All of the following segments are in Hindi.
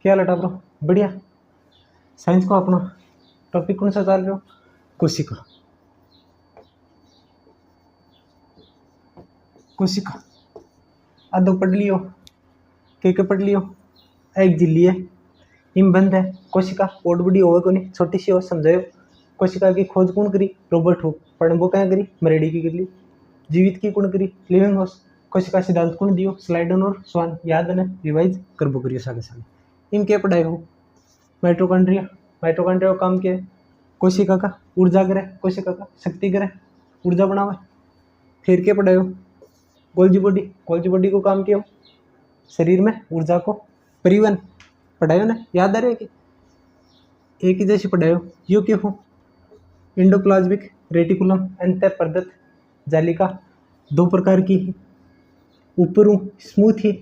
क्या लटा ब्रो? बढ़िया। साइंस को अपना टॉपिक कौन सा चल रहे हो? कोशिका। कोशिका आधो पढ़ लियो, के पढ़ लियो। एक झिल्ली है, इम बंद है। कोशिका और बड़ी होवे को नहीं, छोटी सी हो, समझायो। कोशिका की खोज कौन करी? Robert Hooke. पढ़बो क्या करी? मरेडी की कर ली। जीवित की कौन करी? Living house. कोशिका सिद्धांत कौन दियो? स्लाइडन और स्वान। याद है ना? रिवाइज करबो करियो सागे सागे। इम क्या पढ़ाए हो? माइटोकॉन्ड्रिया। माइटोकॉन्ड्रिया का काम क्या है? कोशिका का ऊर्जा ग्रह, कोशिका का शक्ति ग्रह, ऊर्जा बनावे। फिर क्या पढ़ाए हो? Golgi body. गोल्जी बॉडी को काम क्या हो? शरीर में ऊर्जा को परिवहन। पढ़ायो ना? याद आ रहा है कि एक ही जैसी पढ़ायो? यो क्यों हो? इंडोप्लाज्मिक रेटिकुलम अंत प्रदत्त जालिका दो प्रकार की ही, ऊपर स्मूथ ही,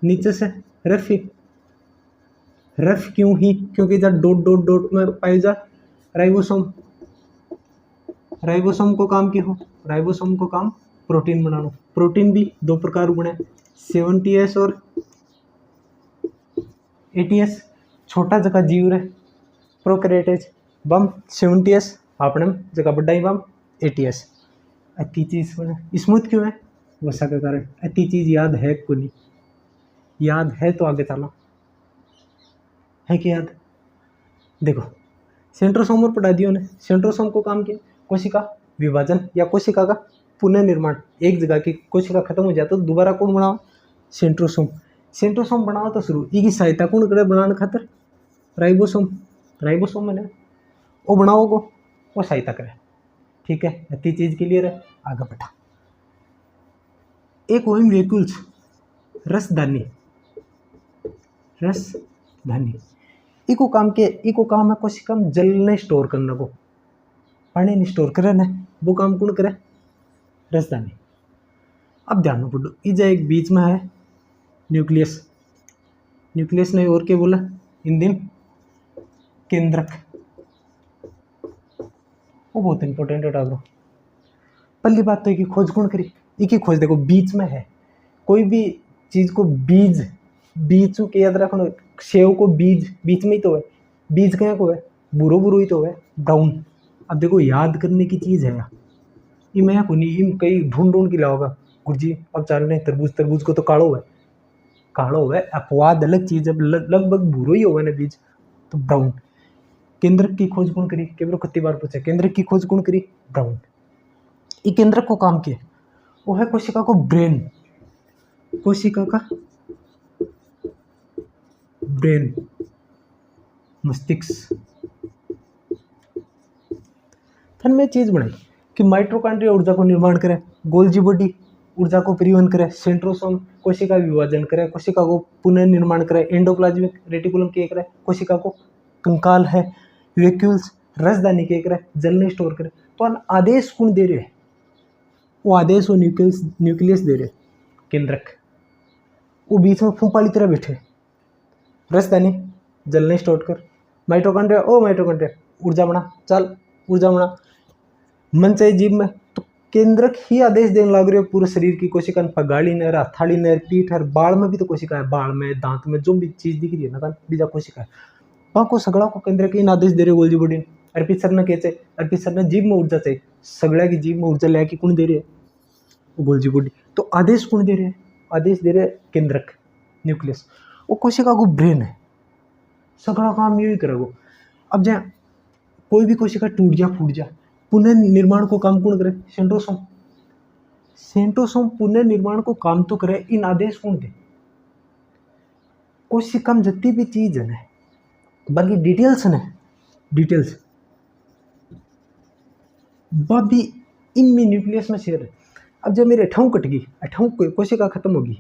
नीचे से रफ ही। रफ क्यों ही? क्योंकि जब डॉट डॉट डॉट में पाई जा राइबोसोम। राइबोसोम को काम क्यों हो? राइबोसोम को काम प्रोटीन बनाना। प्रोटीन भी दो प्रकार बने, 70S और 80S। छोटा जगह जीव रहे प्रोकैरियोट्स बम 70S, आपने जगह बड़ा ही बम 80S। अति चीज बने स्मूथ क्यों है? वसा के कारण। अति चीज याद है को नहीं? याद है तो आगे चलो, है कि याद? देखो सेंट्रोसोम और पढ़ा दियो ने। सेंट्रोसोम को काम किया कोशिका विभाजन या कोशिका का पुनर्निर्माण। एक जगह की कोशिका खत्म हो जाए तो दोबारा कौन बनाओ? सेंट्रोसोम। सेंट्रोसोम बनाओ तो शुरू इसकी सहायता कौन करे बनाने खातर? राइबोसोम। राइबोसोम मैंने वो बनाओ को वो सहायता करे। ठीक है, इतनी चीज क्लियर है, आगे बढ़ा। एक वही वेक्यूल्स रसदानी। रसदानी इको काम के, इको काम है कोशिका में जल ने स्टोर करने को, पानी नहीं स्टोर करे ना, वो काम कौन करे? रसदानी। अब ध्यान में पढ़ो, इजा एक बीच में है न्यूक्लियस। न्यूक्लियस ने और क्या बोला? इंदिन केंद्रक। वो बहुत इंपॉर्टेंट है डालो। पहली बात तो एक खोज कौन करी? एक ही खोज देखो बीच में है। कोई भी चीज को बीज, बीज के याद रखना। सेव को बीज बीच में ही तो है। बीज क्या को है? बुरो बुरो ही तो है, ब्राउन। अब देखो याद करने की चीज है ये, मैं को नहीं इम कई ढूंढ ढूंढ के लाओगा गुरुजी। अब चाल रहे तरबूज, तरबूज को तो कालो है, कालो है। अपवाद अलग चीज है, लगभग बुरो ही होगा ना बीज, तो ब्राउन। केंद्रक की खोज कौन करी? केवल कितनी बार पूछा, केंद्रक की खोज कौन करी? ब्राउन। ये केंद्रक को काम किया वो है कोशिका को ब्रेन। कोशिका का ब्रेन, मस्तिष्क। फिर मैं चीज बनाई कि माइटोकॉन्ड्रिया ऊर्जा को निर्माण करे, गोल्जी बॉडी ऊर्जा को परिवहन करे, सेंट्रोसोम कोशिका विभाजन करे, कोशिका को पुनर्निर्माण करे, एंडोप्लाज्मिक रेटिकुलम के करे, कोशिका को कंकाल है, वैक्यूल्स रसदानी के करे, जल ने स्टोर करे। तो आदेश कौन दे रहे? वो आदेश वो न्यूक्लियस दे रहे, केंद्रक। वो बीच में फूंपाली तरह बैठे, रसदानी जल ने स्टोर कर। माइटोकॉन्ड्रिया, ओ माइटोकॉन्ड्रिया ऊर्जा बना, चल ऊर्जा बना। मन चाहिए जीव में, तो केंद्रक ही आदेश देने लग रहे हो पूरे शरीर की कोशिका। गाड़ी नहर, हथाड़ी नहर, पीठ है, बाल में भी तो कोशिका है, बाल में, दांत में, जो भी चीज दिख रही है ना बीजा कोशिका है। वहाँ को सगड़ा को केंद्रक ही आदेश दे रहे गोल्जी बॉडी। अर्पित सर ने कहते, अर्पित सर ने जीव में ऊर्जा चाहिए, सगड़ा की जीव में ऊर्जा लेके कौन दे रहे है? Golgi body. तो आदेश कौन दे रहे हैं? आदेश दे रहे केंद्रक, न्यूक्लियस। वो कोशिका को ब्रेन है, सगड़ा काम यही करेगा। अब जा कोई भी कोशिका टूट जा, फूट जा, पुनर्निर्माण को काम कौन करे? सेंट्रोसोम। सेंट्रोसोम पुनर्निर्माण को काम तो करे, इन आदेश कौन दे? कोशिका में जितनी भी चीज है ना, बाकी डिटेल्स है, डिटेल्स भी इनमें न्यूक्लियस में शेयर है। अब जब मेरे अठाऊ कट गई, अठाऊ कोशिका खत्म होगी,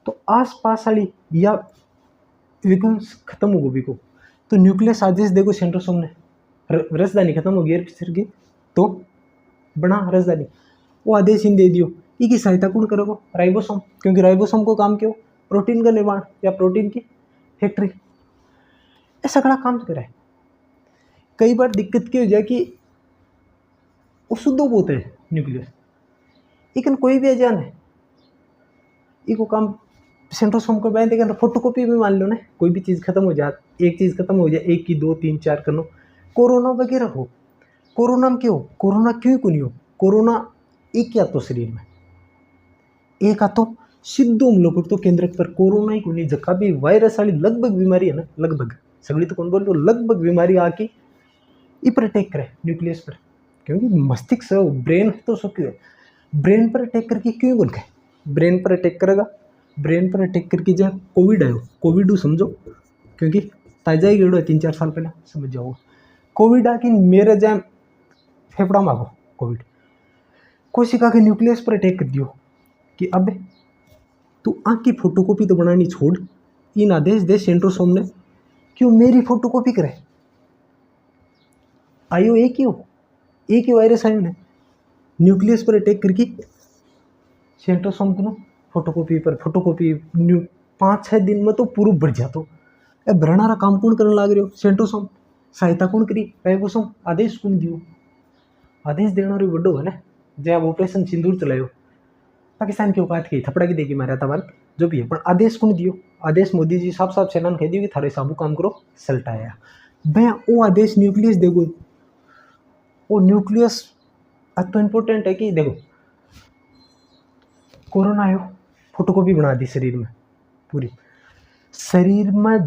तो आस पास वाली या विकल्प खत्म होगी भी को, तो न्यूक्लियस आदेश देखो सेंट्रोसोम ने, रसदानी खत्म होगी फिर की, तो बना रसदानी, वो आदेश इन दे दियो। इसकी सहायता कौन करोगे? राइबोसोम। क्योंकि राइबोसोम को काम क्यों? प्रोटीन का निर्माण या प्रोटीन की फैक्ट्री। ऐसा बड़ा काम करे। कई बार दिक्कत क्या हो जाए कि वो शुद्ध होते हैं न्यूक्लियस, लेकिन कोई भी अजान है, इसको काम सेंट्रोसोम को बैन देगा फोटोकॉपी में मान लो ना, कोई भी चीज़ खत्म हो जाए, एक चीज़ खत्म हो जाए, एक की 2 3 4 कर लो। कोरोना वगैरह हो, कोरोना में क्यों, कोरोना क्यों को नहीं हो, कोरोना एक या तो शरीर में एक आतो सीधो हमलो करतो केंद्र पर, कोरोना ही कोनी जका भी वायरस वाली लगभग बीमारी है ना, लगभग सगली तो कौन बोल तो लगभग बीमारी आके पर अटैक करे न्यूक्लियस पर, क्योंकि मस्तिष्क ब्रेन तो सो क्यों है, ब्रेन पर अटैक करके क्यों बोल के ब्रेन पर अटैक करेगा, ब्रेन पर अटैक करके जहाँ कोविड आयो, कोविड समझो क्योंकि ताजा ही गेड़ो है 3 4 साल पहले, समझ जाओ कोविड आके मेरे जहाँ फेफड़ा मांगो कोविड, कोशिका के न्यूक्लियस पर अटैक कर दियो कि अब तू आँख की फोटोकॉपी तो बनानी छोड़, इन आदेश दे सेंट्रोसोम ने क्यों मेरी फोटोकॉपी करे, आयो एक ही वायरस आयो ने न्यूक्लियस पर अटैक करके सेंट्रोसोम को फोटोकॉपी पर फोटोकॉपी 5 6 दिन में तो पूरा बढ़ जातो। ए भरणारा काम कौन करने लाग रहे हो, सेंट्रोसोम सहायता कौन करी, राइबोसोम आदेश कौन दियो, आदेश देना रे बड़ो है ना, जब ऑपरेशन सिंदूर चलायो पाकिस्तान की औकात की थपड़ा की देगी मारा था बाल जो भी है, पर आदेश कौन दियो, आदेश मोदी जी साफ साफ सेना ने कह दियो कि थारे साबू काम करो सल्टाया भैया, वो आदेश न्यूक्लियस देखो, वो न्यूक्लियस तो इम्पोर्टेंट है कि देखो कोरोना आयो फोटोकॉपी बना दी शरीर में पूरी, शरीर में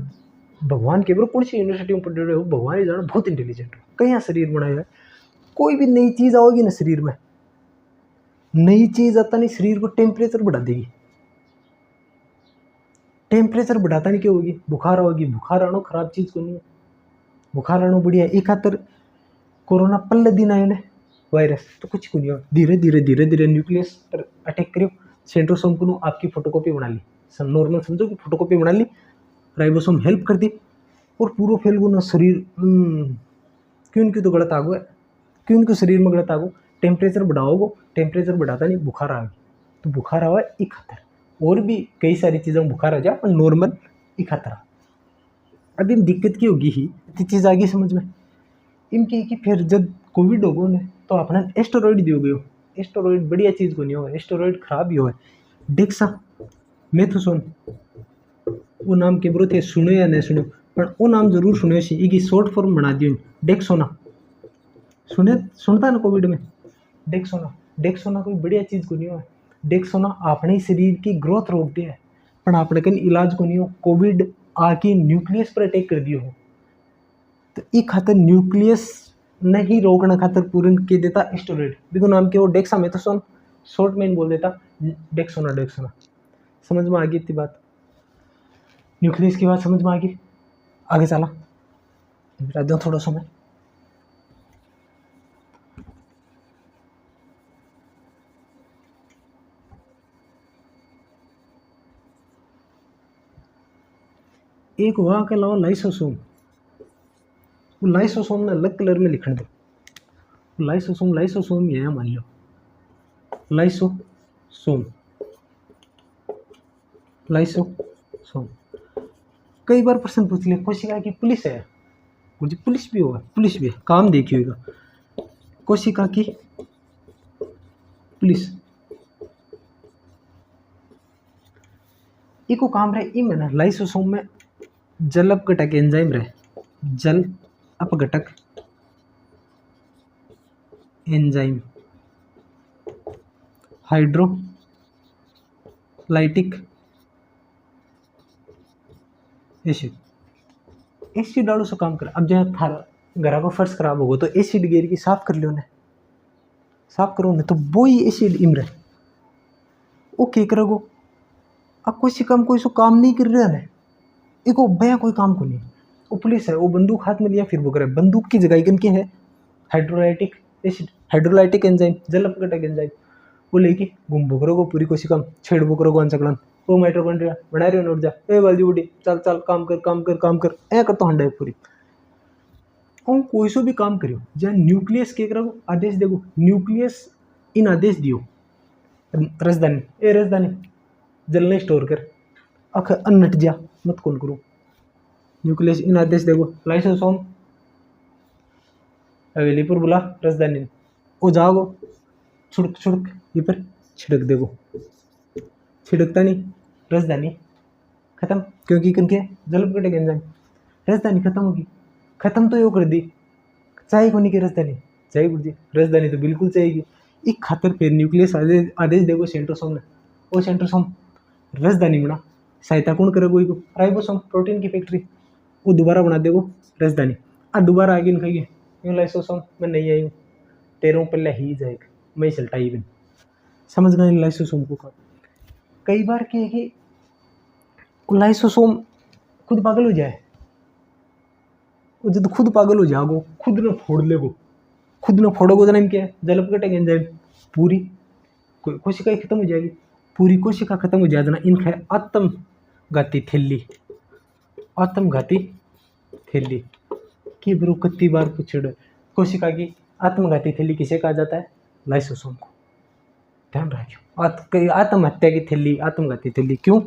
भगवान के बरो कौन सी यूनिवर्सिटी में पढ़ रहे हो, भगवान ही जानो बहुत इंटेलिजेंट हो, कहीं शरीर बनाया है, कोई भी नई चीज़ आओगी ना शरीर में, नई चीज़ आता नहीं शरीर को टेम्परेचर बढ़ा देगी, टेम्परेचर बढ़ाता नहीं क्या होगी, बुखार होगी, बुखार आनो खराब चीज़ को नहीं है, बुखार आनो बढ़िया, एक खातर कोरोना पल्ले दिन आयो ने वायरस तो कुछ को नहीं हो, धीरे धीरे धीरे धीरे न्यूक्लियस पर अटैक करियो, सेंट्रोसोम को आपकी फोटोकॉपी बना ली, सब नॉर्मल समझो कि फोटोकॉपी बना ली, राइबोसोम हेल्प कर दी और पूरा फैल गो ना शरीर, क्यों तो गलत आ गो, क्यों शरीर में गलत आ गो, टेम्परेचर बढ़ाओगे, टेम्परेचर बढ़ाता नहीं बुखार आ गई, तो बुखार आवा एक खतर, और भी कई सारी चीज़ों में बुखार आ जाए पर नॉर्मल एक खतरा। अभी दिक्कत की होगी ही चीज़ आ गई समझ में, इनकी कि फिर जब कोविड होगो ने तो अपना एस्टेरॉइड दियो गयो, एस्टेरॉइड बढ़िया चीज़ को नहीं हो, एस्टेरॉइड खराब ही हो, डेक्सा मेथोसोन वो नाम के बरो थे, सुनो या नहीं सुनो, पर वो नाम जरूर सुनो सी, इसकी शॉर्ट फॉर्म बना दियो डेक्सोना, सुनता ना कोविड में डेक्सोना, डेक्सोना कोई बढ़िया चीज़ को नहीं हो, डेक्सोना अपने शरीर की ग्रोथ रोकती है पर अपने कहीं इलाज को नहीं हो, कोविड आके न्यूक्लियस पर अटैक कर दियो हो, तो ये खातर न्यूक्लियस नहीं रोकना खातर पूरन के देता स्टेरॉइड, बिको नाम के वो डेक्सामेथासोन शॉर्ट में बोल देता डेक्सोना, डेक्सोना समझ में आ गई इतनी बात, न्यूक्लियस की बात समझ में आ गई, आगे चला रात थोड़ा समय एक वहाँ के अलावा लाइसोसोम, लाइसोसोम ने अलग कलर में लिखने दो, लाइसोसोम लाइसोसोम ये है मान लो, लाइसोसोम लाइसोसोम, कई बार प्रश्न पूछ लिया कोशिका की पुलिस है, मुझे पुलिस भी होगा, पुलिस भी है काम देखिएगा, कोशिका की पुलिस इको काम रहे इम है ना, लाइसोसोम में जल अपघटक एंजाइम रहे, जल अपघटक एंजाइम, हाइड्रोलाइटिक एसिड, एसिड डालो से काम कर, अब जहाँ थारा घरा को फर्श खराब होगा तो एसिड गेर की साफ कर लो ने, साफ करो ने तो वो ही एसिड इम रहे, वो क्या करोगो, अब कोई काम कोई सो काम नहीं कर रहा है, एको भैया कोई काम को नहीं, वो पुलिस है, वो बंदूक हाथ में लिया फिर वो करे, बंदूक की जगह इनके है हाइड्रोलाइटिक एसिड, हाइड्रोलाइटिक एंजाइम, जल अपघटक एंजाइम, वो लेके घूम भोकरो को पूरी कोशिका छेड़ भोकरो को अंचकलन, वो माइटोकॉन्ड्रिया बना रही हो नोट जा, ए वाली बॉडी चल चल काम कर काम कर काम कर, ऐ कर तो हंडा पूरी, और कोई सो भी काम करियो, जहाँ न्यूक्लियस के करो आदेश देखो, न्यूक्लियस इन आदेश दियो, रसदानी ए रसदानी जल नहीं स्टोर कर, अख अनट जा मत कौन करो, न्यूक्लियस इन आदेश देखो, लाइसोसोम हवेलीपुर बुला रसदानी वो जाओ छुड़क छुड़क ये पर छिड़क देखो, छिड़कता नहीं रसदानी खत्म, क्योंकि कनके जलपकट एंजाइम राजधानी खत्म होगी। खत्म तो यो कर दी, चाहे को नहीं की राजधानी चाहिए गुरुजी, राजधानी तो बिल्कुल चाहिएगी। एक खातर फिर न्यूक्लियस आदेश देगो सेंट्रोसोम ने, वो सेंट्रोसोम राजधानी बना सहायता कौन करेगा, वही को राइबोसोम प्रोटीन की फैक्ट्री, वो दोबारा बना देगो राजधानी। अब दोबारा आगे निकल यूं लाइसोसोम में नहीं आई हूँ तेरों पल्ले ही जाएगा मैं चलता ही बिन, समझ गए लाइसोसोम को। कई बार क्या है कि लाइसोसोम खुद पागल हो जाए, वो जब खुद पागल हो जाओ खुद न फोड़ लेगो, खुद न फोड़ोगे तो नाम क्या है जलपकट एंजाइम, पूरी कोशिका खत्म हो जाएगी। पूरी कोशिका खत्म हो जाए ना इनका आत्मघाती थैली, आत्मघाती थैली की ब्रो कितनी बार पूछे कोशिका की आत्मघाती थैली किसे कहा जाता है, लाइसोसोम को। ध्यान रखियो आत्महत्या की थैली, आत्मघाती थैली क्यों,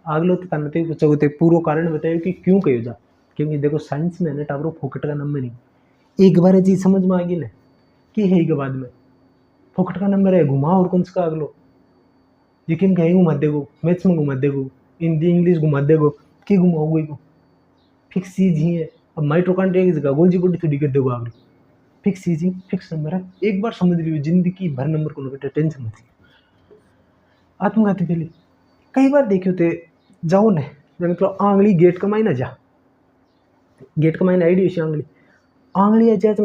अगलो तो तनते पूछोगे पूरा कारण बताइए कि क्यों कहो जा, क्योंकि देखो साइंस में ना टावरो फोकट का नंबर नहीं, एक बार चीज समझ में आ गई ना कि है के बाद में फोकट का नंबर है घुमा और कौन सा अगलो यकीन कहीं घुमा देगो, मैथ्स में घुमा देगो, हिंदी इंग्लिश घुमा देगो, कि घुमाओगे को फिक्स चीज ही है। अब माइटोकॉन्ड्रिया की जगह गोल्जी बॉडी थोड़ी कर देगो आपने, फिक्स चीज ही फिक्स नंबर है, एक बार समझ लियो जिंदगी भर नंबर को बेटा टेंशन मत लियो। आत्मघाती थैली कई बार देखियो ते जाओ ने मतलब आंगली गेट का मायना जा, गेट का मायना आईडी आंगली आंगली आ जाए तो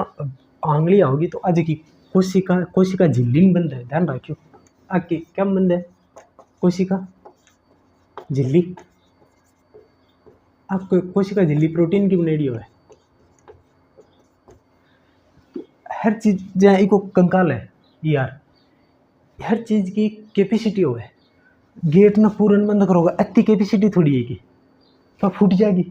आंगली आओगी तो आज की कोशिका, कोशिका झिल्ली में बंद है, ध्यान रखियो आगे क्या बंद है, कोशिका झिल्ली। आपको कोशिका झिल्ली प्रोटीन की बनेडी है, हर चीज जहाँ इको कंकाल है यार, हर चीज की कैपेसिटी हो है, गेट ना पूरन बंद करोगे इतनी कैपेसिटी थोड़ी है कि तो फूट जाएगी,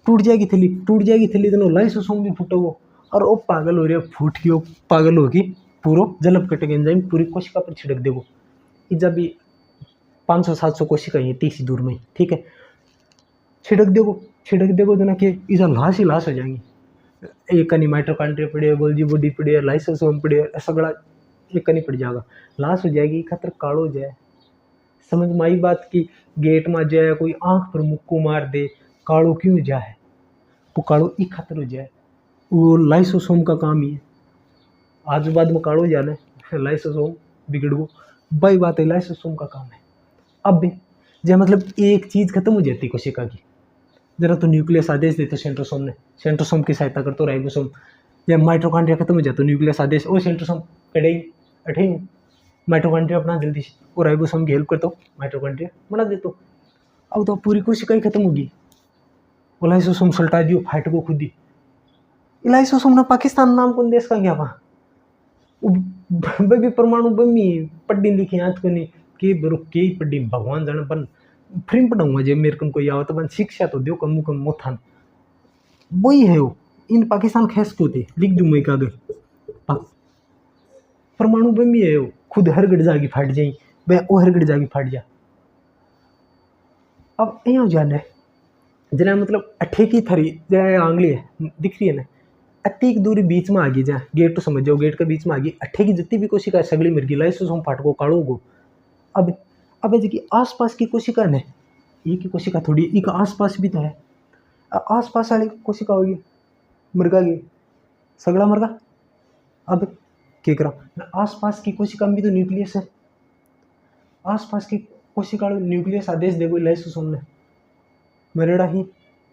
टूट जाएगी थैली, टूट जाएगी थैली तो लाइसोसोम भी फूटोगो और वो पागल हो रही है फूट की, वो पागल होगी पूरा जलपकट एंजाइम पूरी कोशिका पर छिड़क देगो। जब भी 500-700 कोशिका है 30 दूर में, ठीक है, छिड़क देगो तो ना कि इधर लाश ही लाश हो जाएंगी, एक कनी माइटोकॉन्ड्रिया पड़ी है, गोल्जी बॉडी पड़ी है, लाइसोसोम पड़ी है, सगड़ा एक कनी पड़ जाएगा, लाश हो जाएगी, खतर कालो जाए। समझ में आई बात की गेट में जाए कोई आंख पर मुक्को मार दे कालो क्यों जाए, वो कालो ई खतर हो जाए, वो लाइसोसोम का काम ही है, आज बाद में कालो जाने लाइसोसोम बिगड़ गो, भाई बात है लाइसोसोम का काम है। अब भी जब मतलब एक चीज खत्म हो जाती कोशिका की, जरा तो न्यूक्लियस आदेश देते सेंट्रोसोम ने, सेंट्रोसोम की सहायता करते राइबोसोम, जब माइटोकॉन्ड्रिया खत्म हो जाता न्यूक्लियस आदेश वो सेंट्रोसोम कड़े अठे माइटोकॉन्ड्रिया अपना जल्दी से वो राइबोसोम की हेल्प करता माइटोकॉन्ड्रिया बना देता। अब तो पूरी कोशिका ही खत्म होगी, वो लाइसोसोम सल्टा दियो फाइट को खुद ही, लाइसोसोम ना पाकिस्तान नाम कौन देश का क्या वहाँ भी परमाणु बम पढ़ी लिखी आज को नहीं कि बरो के पढ़ी भगवान जाने पर फ्री पढ़ाऊंगा जे मेरे को कोई आवत बन शिक्षा तो दो कम मोथान वही है वो इन पाकिस्तान खेस को थे लिख दूँ मैं कागज परमाणु बम ही है वो खुद हर गड़ जागी फाट जाई वह वो हर गड़ जागी फाट जा। अब यहाँ जाना है जना मतलब अठे की थरी जहाँ आंगली है दिख रही है ना अतिक दूरी बीच में आ गई, जहाँ गेट तो समझ जाओ गेट के बीच में आ गई, अट्ठे की जितनी भी कोशिका है सगली मिल गई लाइसोसोम फाटको काड़ो गो। अब जी आसपास की कोशिका ने ये की कोशिका थोड़ी एक आसपास भी तो है, आसपास वाली कोशिका होगी मुर्गा की सगड़ा मुर्गा। अब क्या करा आसपास की कोशिका में भी तो न्यूक्लियस है, आसपास की कोशिका न्यूक्लियस आदेश देगो लाइसोसोम ने मरेड़ा ही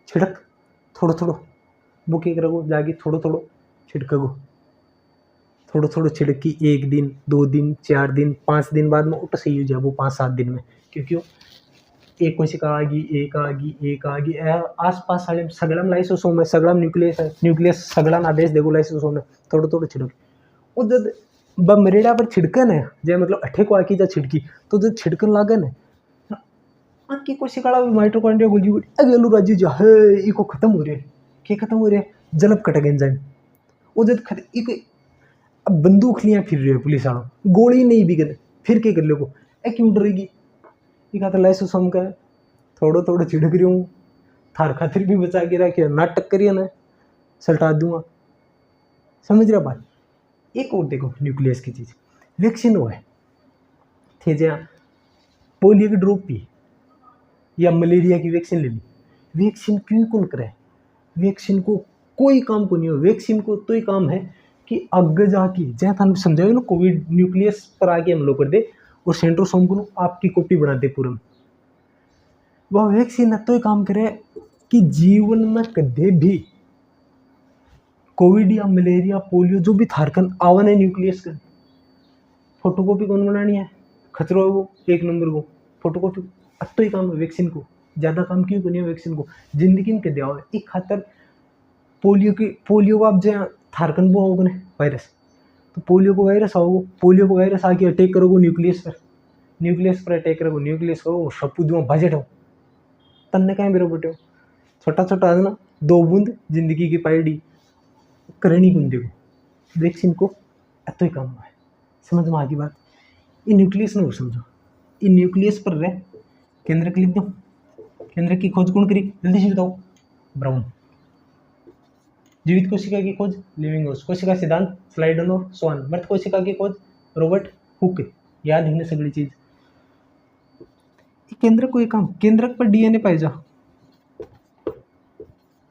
छिड़क थोड़ो थोड़ो वो क्या करोगे जाके थोड़ो थोड़ो छिड़कोगे, थोड़ो थोड़ो छिड़की 1 दिन 2 दिन 4 दिन 5 दिन बाद में उठ सही हो जाए वो 5-7 दिन में, क्योंकि एक कोशिका आ गई एक आ गई आसपास सारे सगड़ा में लाइसोसोम है, सगड़ा में न्यूक्लियस है, न्यूक्लियस सगड़ा में आदेश देगो लाइसोसोम है थोड़ो थोड़ो छिड़क। वो जब ब मरेड़ा पर छिड़कन है जब मतलब अठे को आकी जा छिड़की तो जब छिड़कन लागन है आकी कोशिका भी माइटोकॉन्ड्रिया गोल्जी बॉडी अगे अलू राज्य जा है इको खत्म हो रहे क्या खत्म हो रहे जलपकट एंजाइम वो जब अब बंदूक लिया फिर रहे हो पुलिस वालों गोली नहीं भी कर फिर क्या कर लोगो ए क्यों डरेगी ये तो लाइसोसोम का थोड़ो थोड़ो छिड़क रही हूँ थार खातिर भी बचा के रखिए नाटक करिए ना सल्टा दूंगा, समझ रहा बात। एक और देखो न्यूक्लियस की चीज वैक्सीन हुआ है थे जहाँ पोलियो की ड्रॉप पी या मलेरिया की वैक्सीन ले ली, वैक्सीन क्यों कौन करे, वैक्सीन को कोई काम को नहीं हो, वैक्सीन को तो ही काम है कि आगे जाके जहाँ थाने समझाओ ना कोविड न्यूक्लियस पर आके हमलो कर दे और सेंट्रोसोम को आपकी कॉपी बना दे पूरा, वह वैक्सीन तो ही काम करे कि जीवन में कदे भी कोविड या मलेरिया पोलियो जो भी थारकन आवन है न्यूक्लियस का फोटोकॉपी कौन बनानी है, खतरो है वो एक नंबर को फोटोकॉपी, अब तो ही काम है वैक्सीन को, ज़्यादा काम क्यों करनी है वैक्सीन को, जिंदगी में के दिया है एक खातर पोलियो को आप जहाँ थारकन वो होगा ना वायरस, तो पोलियो को वायरस आओगे, पोलियो को वायरस आके अटैक करोगे न्यूक्लियस पर अटैक करोगे, न्यूक्लियस करो सपूत में बजट हो तन्ने कहीं बेरो बटे हो, छोटा छोटा है ना 2 बूंद जिंदगी की पाइडी करनी बूंदे को वैक्सीन को तो ही काम है। समझ में आ गई बात, ये न्यूक्लियस ना समझो, ये न्यूक्लियस पर रह केंद्र लिख दो, केंद्र की खोज कौन करी जल्दी से बताओ, ब्राउन। जीवित कोशिका की खोज लिविंगहोस, कोशिका सिद्धांत स्लाइडन और स्वान, मृत कोशिका की खोज रॉबर्ट हुक, याद है सगली चीज। केंद्र को एक काम, केंद्रक पर डीएनए पाए जा,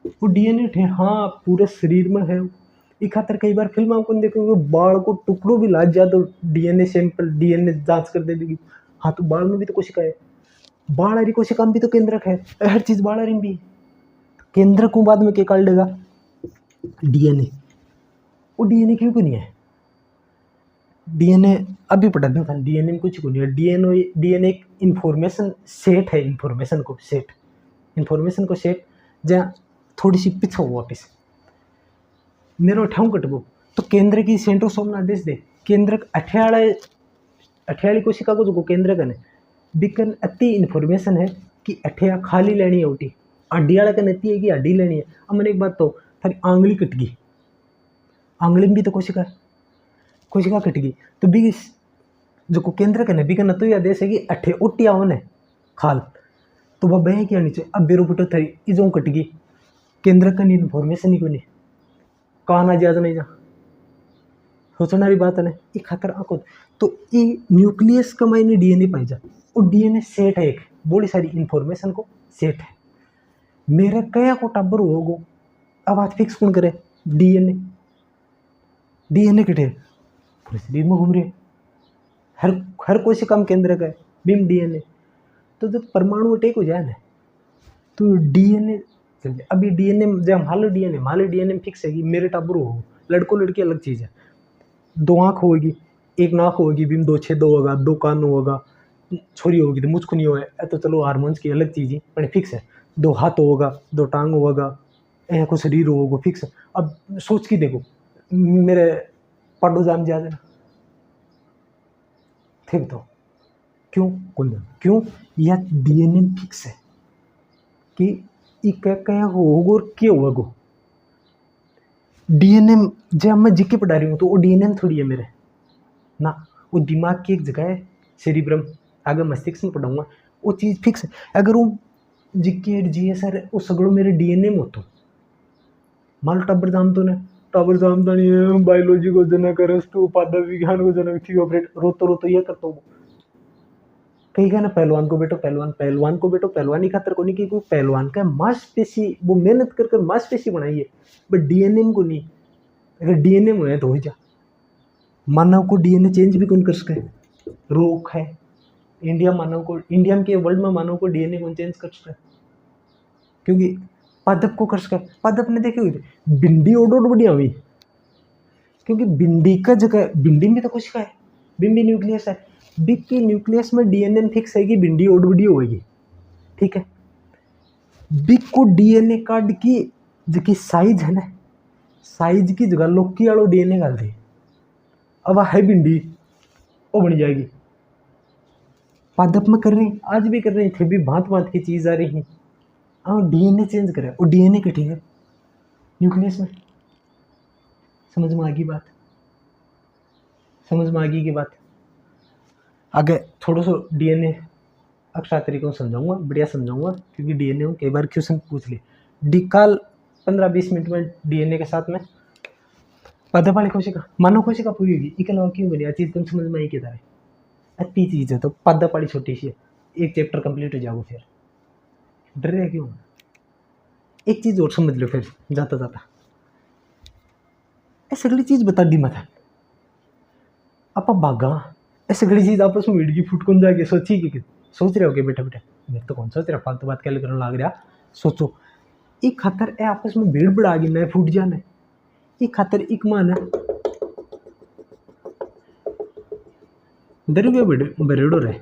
वो डीएनए थे हाँ पूरे शरीर में है, एक खातर कई बार फिल्म आपको देखोगे बाल को टुकड़ों भी लाज जा तो डीएनए सैंपल डीएनए जांच कर देगी, हाँ तो बाल में भी तो कोशिका है, बाल हरी कोशिका में भी तो केंद्रक है, हर चीज बाल हरी भी, केंद्र को बाद में क्या कर लेगा डीएनए, वो डीएनए क्यों नहीं है, डीएनए अभी पढ़ा दो था, डीएनए में कुछ को नहीं है, डीएनए एक इंफॉर्मेशन सेट है, इंफॉर्मेशन को सेट जहाँ थोड़ी सी पीछे हो वापिस मेरो ठाऊ कटबो, तो केंद्र की सेंट्रोसोम ना आदेश दे, केंद्र अठयाली कोशिका को जो केंद्र कने बिकन अति इन्फॉर्मेशन है कि अठया खाली लेनी है, उठी हड्डी वाला कन अति है कि हड्डी लेनी है। अब मैंने एक बात तो थारी आंगली कट गई, आंगली में भी तो कोशिका कट गई, तो बी जो को केंद्र कने बिकन तो यह आदेश है कि अठे उठी आवन है खाल, तो वह बह क्या नीचे अब बेरो पुटो थारी इजों कट गई, केंद्र का इन्फॉर्मेशन ही को नहीं कहा ना ज्यादा नहीं जा सोचना भी बात है ना, ये खातर आको तो ये न्यूक्लियस का मायने डीएनए पाई जा, और डीएनए सेट है एक बड़ी सारी इंफॉर्मेशन को सेट है, मेरे कया को टाबर होगो, अब बात फिक्स कौन करे डीएनए किटे पूरे शरीर में घूम रहे, हर कोशिका में केंद्र का है बीम डीएनए, तो जब परमाणु अटैक हो जाए ना तो डीएनए चल जाए, अभी डीएनए जब हालो डीएनए में फिक्स है कि मेरे टाबर हो, लड़को लड़की अलग चीज़ है, 2 आँख होगी, 1 नाक होगी बीम 2 छेद होगा, 2 कान होगा, छोरी होगी तो मुझको नहीं होगा, तो चलो हारमोन्स की अलग चीज़ ही पर फिक्स है, 2 हाथ होगा, 2 टांग होगा, ऐ को शरीर होगा फिक्स है। अब सोच के देखो मेरे पाडो जाम जा देना ठीक, तो क्यों यह डीएनए फिक्स है कि क्या होगा और क्या होगा, डीएनए जब मैं जीके पढ़ा रही हूँ तो वो डीएनए में थोड़ी है मेरे ना, वो दिमाग की एक जगह है सेरिब्रम, आगे मस्तिष्क में पढ़ाऊंगा, वो चीज़ फिक्स है, अगर वो जीके जीएसआर वो सगड़ो मेरे डीएनए में होतो, मान लो टब्बर जानता नहीं है, बायोलॉजी को जनक अरस्तु पादप विज्ञान को जनक थी ऑपरेट रोतो ये करता हूँ, कहीं का ना पहलवान को बेटो पहलवानी खातर को नहीं कि कोई पहलवान का मांसपेशी वो मेहनत कर मांसपेशी बनाई है, बट डीएनए को नहीं, अगर डीएनए में है तो हो जा, मानव को डीएनए चेंज भी कौन कर सके, रोक है इंडिया के वर्ल्ड में मानव को डीएनए कौन चेंज कर सके, क्योंकि पादप को कर सके, पादप ने देखे हुई भिंडी ओडोड बढ़िया हुई, क्योंकि भिंडी का जगह भिंडी में तो कुछ का है, भिंडी न्यूक्लियस है, बिग की न्यूक्लियस में डीएनए फिक्स है कि भिंडी ओड बड़ी होगी, ठीक है, बिग को डीएनए कार्ड की जो साइज है ना, साइज की जगह लोकी वालों डीएनए डाल दी, अब है भिंडी वो बन जाएगी, पादप में कर रहे हैं आज भी कर रहे थे भी भांत की चीज़ आ रही है, हाँ डीएनए चेंज करे और डीएनए कटी है न्यूक्लियस में, समझ में आ गई की बात, आगे थोड़ा सा डीएनए अक्सर तरीकों से समझाऊंगा, बढ़िया समझाऊंगा, क्योंकि डीएनए में कई बार क्वेश्चन पूछ लिए, डिकाल 15-20 मिनट में डीएनए के साथ में पादप वाली कोशिका मानव कोशिका पूरी होगी, इसके अलावा क्यों बनी चीज़ तुम समझ में आई किधर है, अच्छी चीज़ है, तो पादप वाली छोटी सी है, एक चैप्टर कंप्लीट हो जाओगे फिर डर रहे क्यों? एक चीज और समझ लो फिर जाता जाता, ऐसे अगली चीज बता दी मत आप भागा, ऐसे अगली चीज आपस में भिड़ की फुट कौन जाके सोची कि सोच रहे हो कि बेटा बेटा मैं तो कौन सोच रहा फालतू बात क्या करने लग रहा, सोचो एक खातर ए आपस में भीड़ बढ़ा गई मैं फूट जाने, एक खातर एक मान है द्रव्य बरेड़ो रहे,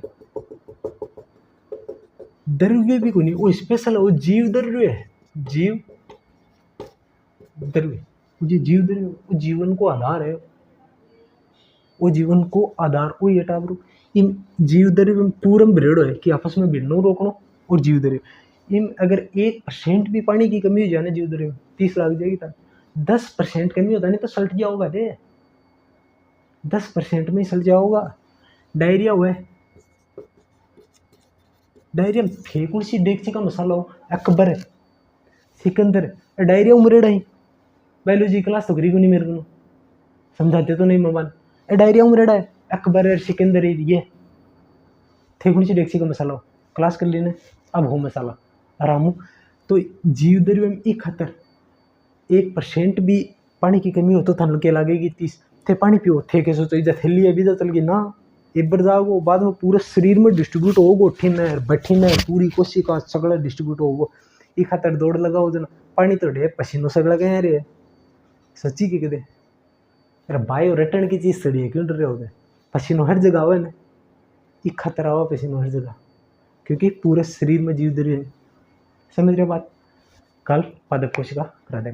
द्रव्य भी कोई नहीं वो स्पेशल है, वो जीव द्रव्य है, जीव द्रव्य, जो जीव द्रव्य वो जीवन को आधार है, वो जीवन को आधार वो ये टावर इन जीव द्रव्य में पूरम बरेड़ो है कि आपस में भिड़नो रोकनो, और जीव द्रव्य इन अगर 1% भी पानी की कमी हो जाए ना जीव द्रव्य में 30 लाख जाएगी था, 10% कमी होता नहीं तो सल्ट जाओगा रे, 10% में ही सल्ट जाओगा। डायरिया हुआ है, डायरिया फेंकुड़ सी डेगची का मसाला हो अकबर है सिकंदर है, डायरिया उमरेड़ा ही बायोलॉजी क्लास तो करी को नहीं मेरे को समझाते तो नहीं मोबाइल, डायरिया उमरेड़ा है अकबर है सिकंदर है ये फेंकुड़ सी डेगची का मसाला हो क्लास कर लेने, अब हो मसाला आराम हो। तो जीव द्रव्य में एक खतर 1% भी पानी की कमी हो तो थन के लगेगी 30 थे पानी पियो थे के सोचो इधर थैली है बीजा चल गई ना एक बार जाओगे बाद में पूरे शरीर में डिस्ट्रीब्यूट होगो ठिन बठिन पूरी कोशिका सगड़ा डिस्ट्रीब्यूट होगो, ये खातर दौड़ लगाओ जना पानी तो ढे पसीनो सगड़ा गया रे सच्ची के कदे अरे बायो रिटर्न की चीज सड़ी है क्यों डर रहे हो पसीनो हर जगह हो ना, ये खातर आओ पसीनो हर जगह क्योंकि पूरे शरीर में जीव द्रव्य है, समझ रहे हो बात। कल पादप कोशिका करा देंगे।